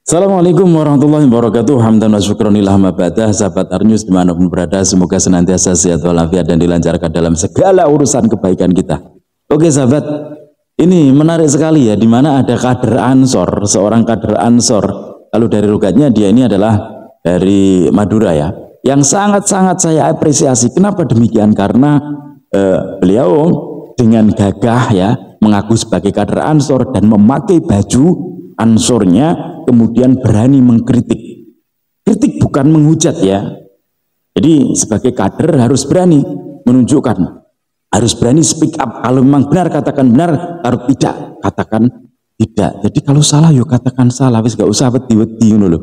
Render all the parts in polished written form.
Assalamualaikum warahmatullahi wabarakatuh. Hamdan wa syukronillah mabadah. Sahabat Arnews dimanapun berada, semoga senantiasa sehat walafiat dan dilancarkan dalam segala urusan kebaikan kita. Oke sahabat, ini menarik sekali ya, dimana ada kader Ansor, seorang kader Ansor. Lalu dari rugatnya dia ini adalah dari Madura ya, yang sangat-sangat saya apresiasi. Kenapa demikian? Karena beliau dengan gagah ya mengaku sebagai kader Ansor dan memakai baju Ansornya, kemudian berani mengkritik. Kritik bukan menghujat ya. Jadi sebagai kader harus berani menunjukkan, harus berani speak up. Kalau memang benar katakan benar, kalau tidak katakan tidak. Jadi kalau salah yuk katakan salah, wis gak usah wedi-wedi ngono lho.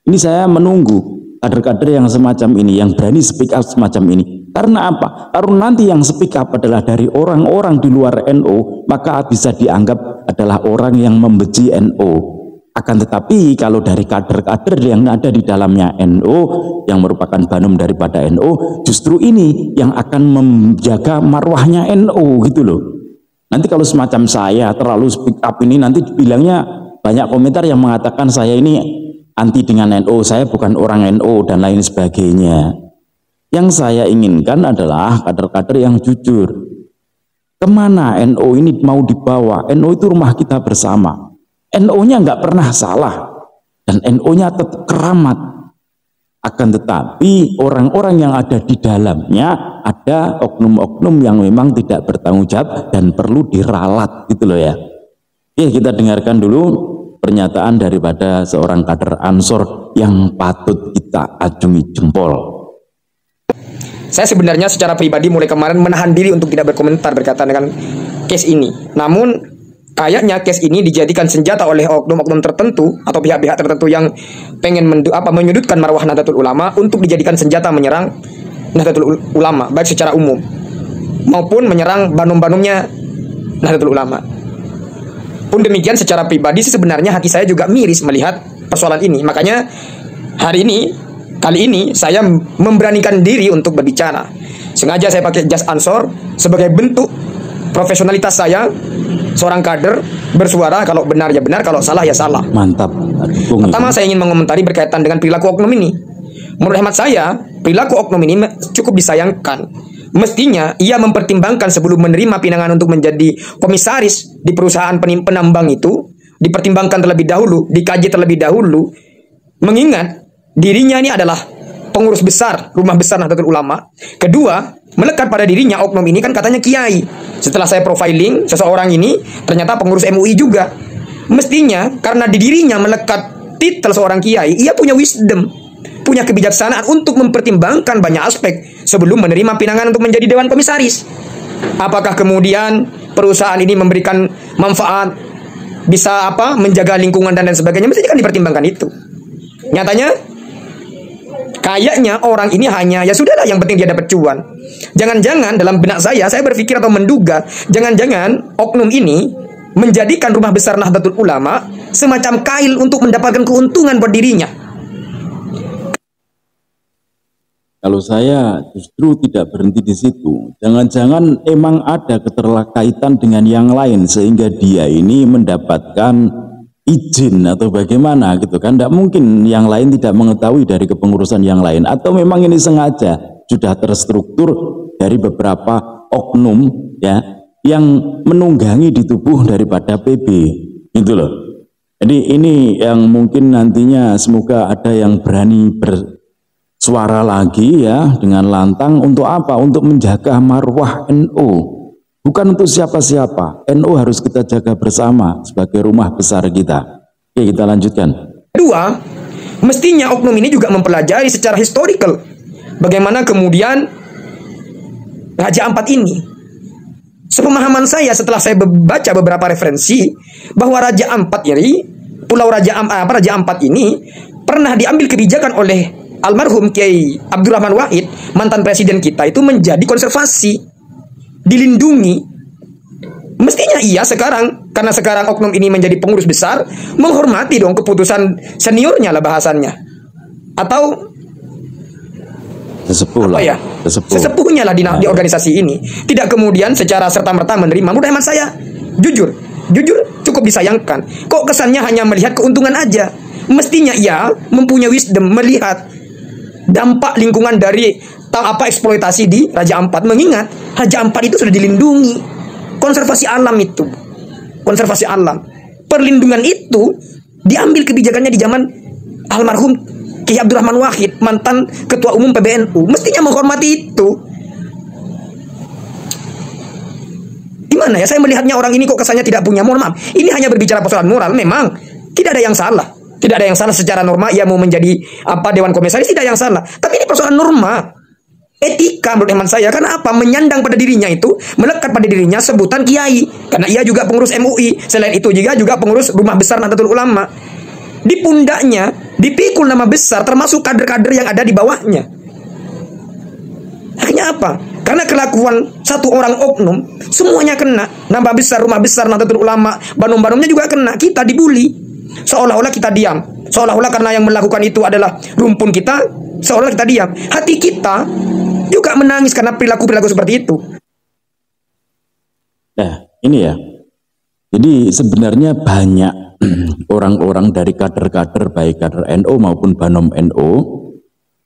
Ini saya menunggu kader-kader yang semacam ini, yang berani speak up semacam ini. Karena apa? Karena nanti yang speak up adalah dari orang-orang di luar NU, maka bisa dianggap adalah orang yang membenci NU. Akan tetapi kalau dari kader-kader yang ada di dalamnya NU, yang merupakan banum daripada NU, justru ini yang akan menjaga marwahnya NU gitu loh. Nanti kalau semacam saya terlalu speak up ini, nanti dibilangnya banyak komentar yang mengatakan saya ini anti dengan NU, saya bukan orang NU dan lain sebagainya. Yang saya inginkan adalah kader-kader yang jujur. Kemana NU ini mau dibawa? NU itu rumah kita bersama. NU-nya nggak pernah salah dan NU-nya tetap keramat. Akan tetapi orang-orang yang ada di dalamnya ada oknum-oknum yang memang tidak bertanggung jawab dan perlu diralat gitu loh ya. Oke, kita dengarkan dulu pernyataan daripada seorang kader Ansor yang patut kita acungi jempol. Saya sebenarnya secara pribadi mulai kemarin menahan diri untuk tidak berkomentar berkaitan dengan case ini. Namun kayaknya case ini dijadikan senjata oleh oknum-oknum tertentu atau pihak-pihak tertentu yang pengen menyudutkan marwah Nahdlatul Ulama untuk dijadikan senjata menyerang Nahdlatul Ulama baik secara umum maupun menyerang banum-banumnya Nahdlatul Ulama. Pun demikian secara pribadi sebenarnya hati saya juga miris melihat persoalan ini. Makanya kali ini saya memberanikan diri untuk berbicara. Sengaja saya pakai jas Ansor sebagai bentuk profesionalitas saya, seorang kader bersuara, kalau benar ya benar, kalau salah ya salah. Mantap. Pertama saya ingin mengomentari berkaitan dengan perilaku oknum ini. Menurut hemat saya, perilaku oknum ini cukup disayangkan. Mestinya ia mempertimbangkan sebelum menerima pinangan untuk menjadi komisaris di perusahaan penambang itu, dipertimbangkan terlebih dahulu, dikaji terlebih dahulu, mengingat dirinya ini adalah pengurus besar rumah besar Nahdlatul Ulama. Kedua, melekat pada dirinya oknum ini kan katanya kiai. Setelah saya profiling, seseorang ini ternyata pengurus MUI juga. Mestinya karena di dirinya melekat titel seorang kiai, ia punya wisdom, punya kebijaksanaan untuk mempertimbangkan banyak aspek sebelum menerima pinangan untuk menjadi dewan komisaris. Apakah kemudian perusahaan ini memberikan manfaat, bisa menjaga lingkungan dan lain sebagainya, mestinya kan dipertimbangkan itu. Nyatanya kayaknya orang ini hanya ya sudahlah, yang penting dia dapat cuan. Jangan-jangan dalam benak saya berpikir atau menduga, jangan-jangan oknum ini menjadikan rumah besar Nahdlatul Ulama semacam kail untuk mendapatkan keuntungan buat dirinya. Kalau saya justru tidak berhenti di situ. Jangan-jangan emang ada keterkaitan dengan yang lain sehingga dia ini mendapatkan izin atau bagaimana gitu kan. Tidak mungkin yang lain tidak mengetahui dari kepengurusan yang lain, atau memang ini sengaja sudah terstruktur dari beberapa oknum ya yang menunggangi di tubuh daripada PB gitu loh. Jadi ini yang mungkin nantinya semoga ada yang berani bersuara lagi ya dengan lantang. Untuk apa? Untuk menjaga marwah NU. Bukan untuk siapa-siapa. NU harus kita jaga bersama sebagai rumah besar kita. Oke, kita lanjutkan. Kedua, mestinya oknum ini juga mempelajari secara historical bagaimana kemudian Raja Ampat ini. Sepemahaman saya setelah saya baca beberapa referensi bahwa Raja Ampat ini, Pulau Raja Ampat ini pernah diambil kebijakan oleh almarhum Kiai Abdurrahman Wahid, mantan presiden kita, itu menjadi konservasi, dilindungi. Mestinya ia sekarang, karena sekarang oknum ini menjadi pengurus besar, menghormati dong keputusan seniornya lah bahasannya, atau sesepuh lah, sesepuhnya lah di organisasi ini. Tidak kemudian secara serta-merta menerima. Menurut hemat saya, jujur cukup disayangkan. Kok kesannya hanya melihat keuntungan aja? Mestinya ia mempunyai wisdom melihat dampak lingkungan dari eksploitasi di Raja Ampat. Mengingat Raja Ampat itu sudah dilindungi, konservasi alam itu, konservasi alam. Perlindungan itu diambil kebijakannya di zaman almarhum Kiai Abdurrahman Wahid, mantan Ketua Umum PBNU. Mestinya menghormati itu. Gimana ya, saya melihatnya orang ini kok kesannya tidak punya, mohon maaf, ini hanya berbicara persoalan moral. Memang tidak ada yang salah. Tidak ada yang salah secara norma, ia mau menjadi Dewan Komisaris, tidak yang salah. Tapi ini persoalan norma, etika menurut hemat saya. Karena apa? Menyandang pada dirinya itu, melekat pada dirinya sebutan kiai. Karena ia juga pengurus MUI. Selain itu juga pengurus Rumah Besar Nahdlatul Ulama. Di pundaknya dipikul nama besar, termasuk kader-kader yang ada di bawahnya. Akhirnya apa? Karena kelakuan satu orang oknum, semuanya kena. Nama besar, Rumah Besar Nahdlatul Ulama, banom-banomnya juga kena. Kita dibully. Seolah-olah kita diam, seolah-olah karena yang melakukan itu adalah rumpun kita, seolah kita diam. Hati kita juga menangis karena perilaku-perilaku seperti itu. Nah, ini ya. Jadi sebenarnya banyak orang-orang dari kader-kader, baik kader NU maupun Banom NU,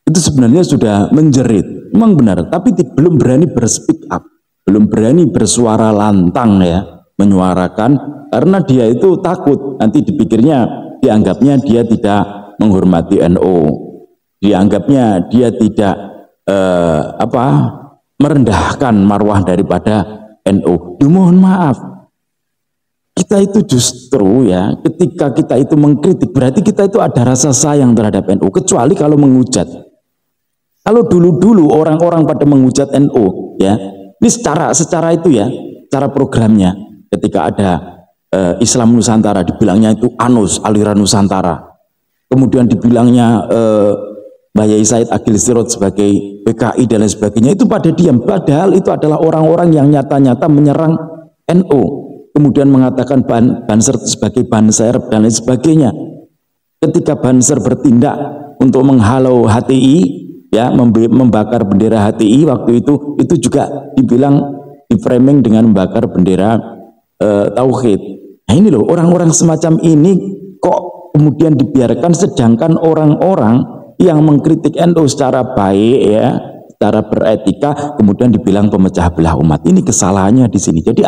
itu sebenarnya sudah menjerit. Memang benar, tapi belum berani berspeak up, belum berani bersuara lantang ya, menyuarakan. Karena dia itu takut nanti dianggapnya dia tidak menghormati NU, dianggapnya dia tidak merendahkan marwah daripada NU. Mohon maaf, kita itu justru ya, ketika kita itu mengkritik berarti kita itu ada rasa sayang terhadap NU, kecuali kalau menghujat. Kalau dulu-dulu orang-orang pada menghujat NU ya, ini secara itu ya, cara programnya ketika ada Islam Nusantara dibilangnya itu ANUS, aliran Nusantara. Kemudian dibilangnya Mbah Yai Said Agil Sirot sebagai PKI dan lain sebagainya, itu pada diam. Padahal itu adalah orang-orang yang nyata-nyata menyerang NU. Kemudian mengatakan Banser sebagai Banser dan lain sebagainya. Ketika Banser bertindak untuk menghalau HTI, ya, membakar bendera HTI waktu itu juga dibilang di framing dengan membakar bendera tauhid. Nah ini loh, orang-orang semacam ini kok kemudian dibiarkan, sedangkan orang-orang yang mengkritik NU secara baik ya, secara beretika, kemudian dibilang pemecah belah umat. Ini kesalahannya di sini. Jadi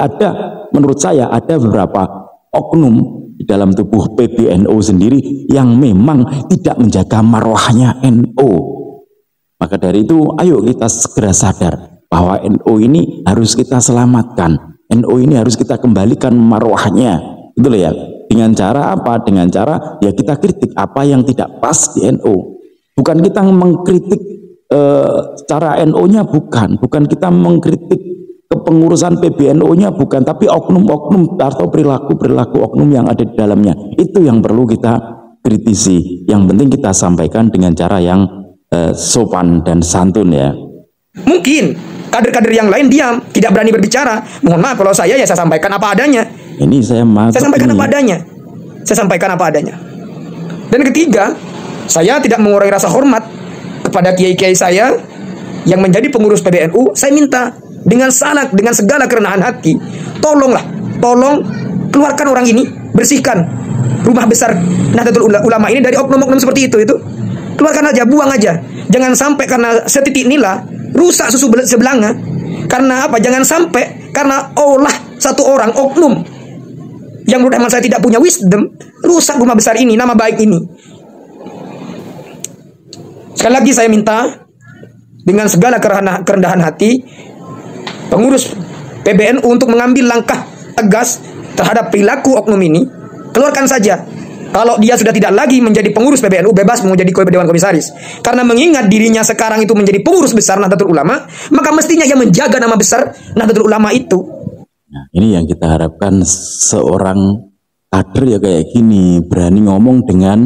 menurut saya ada beberapa oknum di dalam tubuh PBNU sendiri yang memang tidak menjaga marwahnya NU. Maka dari itu, ayo kita segera sadar bahwa NU ini harus kita selamatkan. NU ini harus kita kembalikan marwahnya. Itu loh ya. Dengan cara apa? Dengan cara ya kita kritik apa yang tidak pas di NU. Bukan kita mengkritik secara NU-nya, bukan kita mengkritik kepengurusan PBNU-nya, bukan, tapi oknum-oknum atau perilaku-perilaku oknum yang ada di dalamnya. Itu yang perlu kita kritisi. Yang penting kita sampaikan dengan cara yang sopan dan santun ya. Mungkin kader-kader yang lain diam, tidak berani berbicara. Mohon maaf, kalau saya sampaikan apa adanya. Ini saya sampaikan apa adanya. Saya sampaikan apa adanya. Dan ketiga, saya tidak mengurangi rasa hormat kepada kiai-kiai saya yang menjadi pengurus PBNU. Saya minta dengan segala kerenahan hati, tolong keluarkan orang ini, bersihkan Rumah Besar Nahdlatul Ulama ini dari oknum-oknum seperti itu. Keluarkan aja, buang aja. Jangan sampai karena setitik nila rusak susu sebelanga. Karena apa? Jangan sampai karena satu orang oknum yang menurut hemat saya tidak punya wisdom, rusak rumah besar ini, nama baik ini. Sekali lagi saya minta dengan segala kerendahan hati pengurus PBNU untuk mengambil langkah tegas terhadap perilaku oknum ini. Keluarkan saja. Kalau dia sudah tidak lagi menjadi pengurus PBNU, bebas mau menjadi Dewan Komisaris. Karena mengingat dirinya sekarang itu menjadi pengurus besar Nahdlatul Ulama, maka mestinya ia menjaga nama besar Nahdlatul Ulama itu. Nah, ini yang kita harapkan, seorang kader ya kayak gini, berani ngomong dengan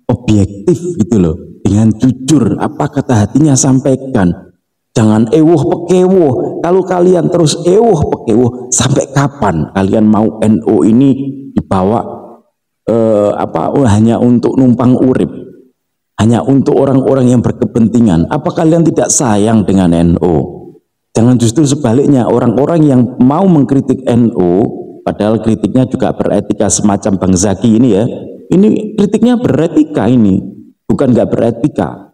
objektif gitu loh, dengan jujur, apa kata hatinya sampaikan. Jangan pekewoh. Kalau kalian terus pekewoh, sampai kapan kalian mau NU ini dibawa hanya untuk numpang urip, hanya untuk orang-orang yang berkepentingan? Apa kalian tidak sayang dengan NU? Jangan justru sebaliknya, orang-orang yang mau mengkritik NU, padahal kritiknya juga beretika semacam Bang Zaki ini ya, Ini kritiknya beretika ini, bukan nggak beretika.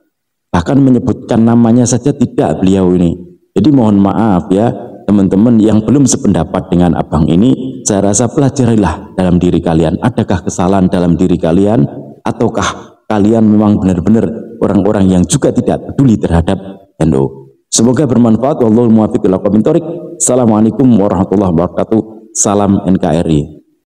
Bahkan menyebutkan namanya saja tidak beliau ini. Jadi mohon maaf ya teman-teman yang belum sependapat dengan abang ini, saya rasa pelajarilah dalam diri kalian. Adakah kesalahan dalam diri kalian, ataukah kalian memang benar-benar orang-orang yang juga tidak peduli terhadap NU. Semoga bermanfaat. Wallahul muwaffiq ila aqwamit thoriq. Assalamualaikum warahmatullahi wabarakatuh. Salam NKRI.